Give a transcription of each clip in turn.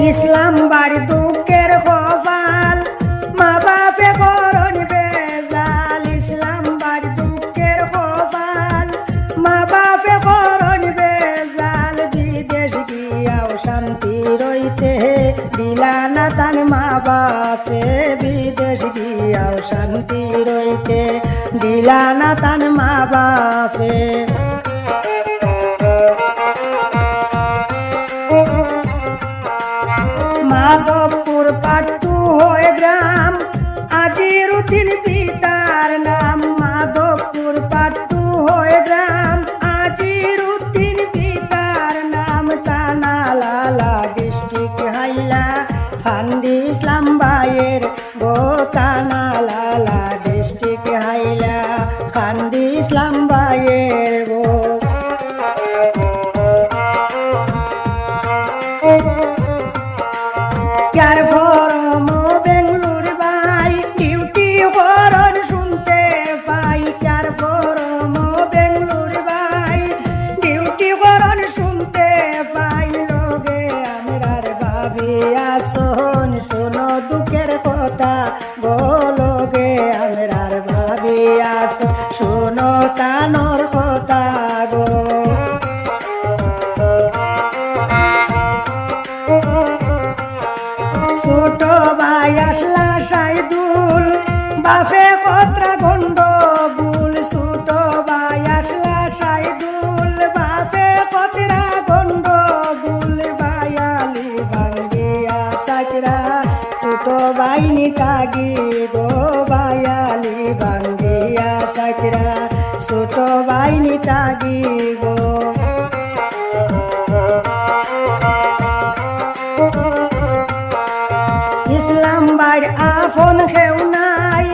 ইসলাম বাড়ি দুঃখের কপাল মা বাপে করণ বেজাল। ইসলাম বাড়ি দুঃখের কপাল মা বাপে করণ বেজাল। বিদেশ গিয়াও শান্তি রইতে দিলা না তান মা বাপে। বিদেশ গিয়াও শান্তি রইতে দিলা না তান মা বাপে। মাধবপুর পাট্টু হয়ে গ্রাম আজিরুদ্দিন পিতার নাম। মাধবপুর পাট্টু হয়ে গ্রাম আজিরুদ্দিন পিতার নাম। থানা লালা ডিস্ট্রিক্ট হাইলা খান্দি ইসলাম ভাইয়ের গো। থানা লালা ডিস্ট্রিক্ট হাইলা খান্দি ইসলাম ভাইয়ের গো। কার ফরম বেঙ্গলুর ভাই ডিউটি করণ শুনতে পাই। কার ফরম বেঙ্গলুর ভাই ডিউটি করণ শুনতে পাই। লোগে আমরার ভাবি আসন শোনো দুঃখের কথা বলোগে। আমরার ভাবি আসন শোনো তানোর কথা গো। ছোট ভাই আসলা সাইদুল বাপে কতরা গন্ডবুল। ছোট ভাই আসলা সাইদুল বাপে কতরা গন্ডবুল। ভাইয়ালি ভাঙ্গিয়া সাকরা ছোট ভাই নিতাগি গো। ভাইয়ালি ভাঙ্গিয়া সাকরা ছোট ভাই নিতাগি গো। ইসলাম ভাইর আপন কেউ নাই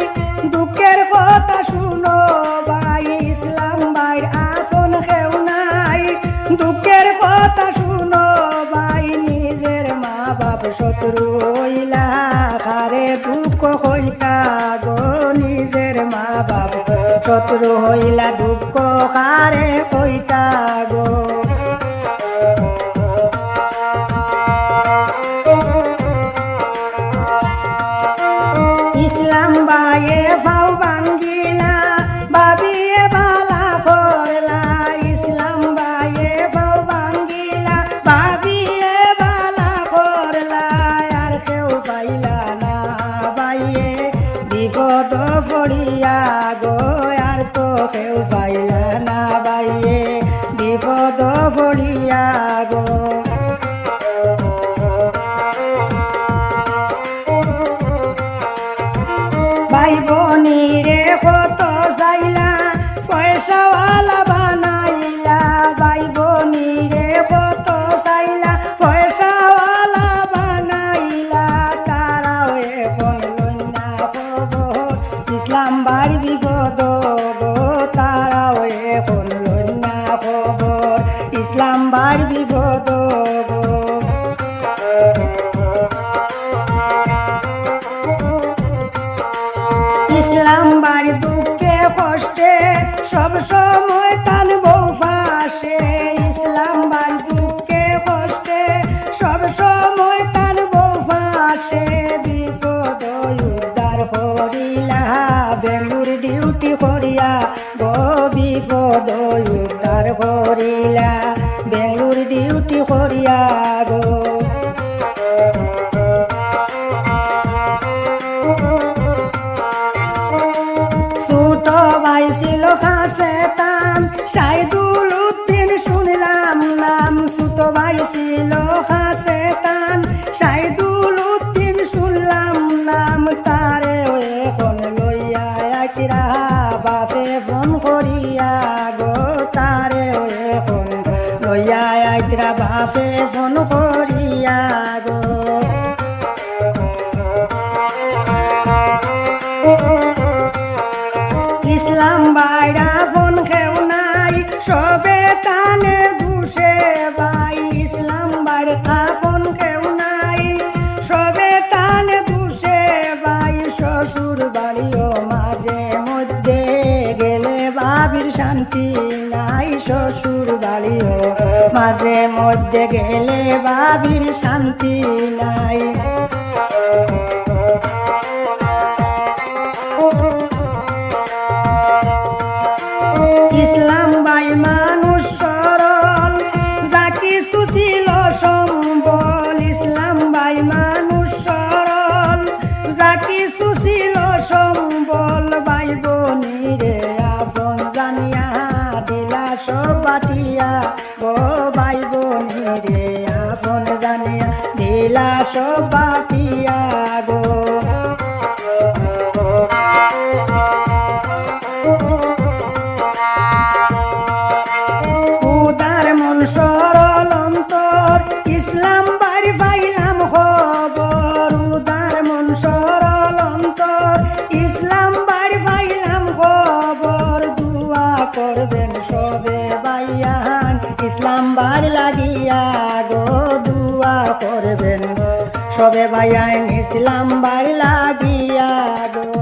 দুঃখের কথা শুনো ভাই। ইসলাম ভাইর আপন কেউ নাই দুঃখের কথা শুনো ভাই। নিজের মা বাপ শত্রু হইলা কারে দুঃখ হইতা গো। নিজের মা বাপ শত্রু হইলা দুঃখ কারে হইতা গো। ইসলাম ভাইয়ে ভাও ভাঙ্গিলা ভাবিয়ে বালা করলা। ইসলাম ভাইয়ে ভাও ভাঙ্গিলা ভাবিয়ে বালা করলা। আর কেউ পাইলা না ভাইয়ে বিপদ পড়িয়া গো। আর তো কেউ পাইলা না ভাইয়ে বিপদ পড়িয়া গো। ভাই বনিরে কত চাইলা পয়সাওয়ালা বানাইলা। ভাই বনিরে কত চাইলা পয়সাওয়ালা বানাইলা। তারাও এখন লইনা খবর ইসলাম বাড়ি বিপদ গো। তারাও এখন লইনা খবর ইসলাম বাড়ি বিপদ গো। ইসলাম বাড়ি দুঃখে কষ্টে সব সময় তান বউ পাশে। ইসলাম বাড়ি দুঃখে কষ্টে সব সময় তান বউ পাশে। বিপদ উদ্ধার করিলা বেঙ্গুর ডিউটি করিয়া গো। বিপদ উদ্ধার করিলা বেঙ্গুর ডিউটি করিয়া গো। ছোট ভাই ছিল কাছে তান সাইদুল উদ্দিন শুনলাম নাম। ছোট ভাই ছিল কাছে তান সাইদুল উদ্দিন শুনলাম নাম। তারে এখন লইয়া আকিরা বাপে ফোন করিয়া গো। তারে এখন লইয়া আকিরা বাপে ফোন করিয়া গো। ইসলাম ভাইরা ফোন কেউ নাই সবে তানে ঘুষে ভাই। ইসলাম ভাইরা ফোন কেউ নাই সবে তানে ঘুষে ভাই। শ্বশুর বাড়িও মাঝে মধ্যে গেলে ভাবির শান্তি নাই। শ্বশুর বাড়িও মাঝে মধ্যে গেলে বাবির শান্তি নাই। ইসলাম ভাই মানুষ সরল, যা কিছু ছিল সম্বল। ইসলাম ভাই মানুষ সরল, যা কিছু ছিল সম্বল। ভাই বোনিরে আপন জানিয়া দিলা সব বাটিয়া গো। ভাই বোনিরে আপন জানিয়া দিলা সব বাটিয়া গো। উদার মন সরল অন্তর, ইসলাম বাড়ি পাইলাম খবর। উদার মন সরল অন্তর, ইসলাম বাড়ি পাইলাম খবর। দুয়া করবেন সবে বাইয়ান ইসলাম বাড়ি লাগিয়া গো। দুয়া করবেন সবে বাইয়ান ইসলাম বাড়ি লাগিয়া গো।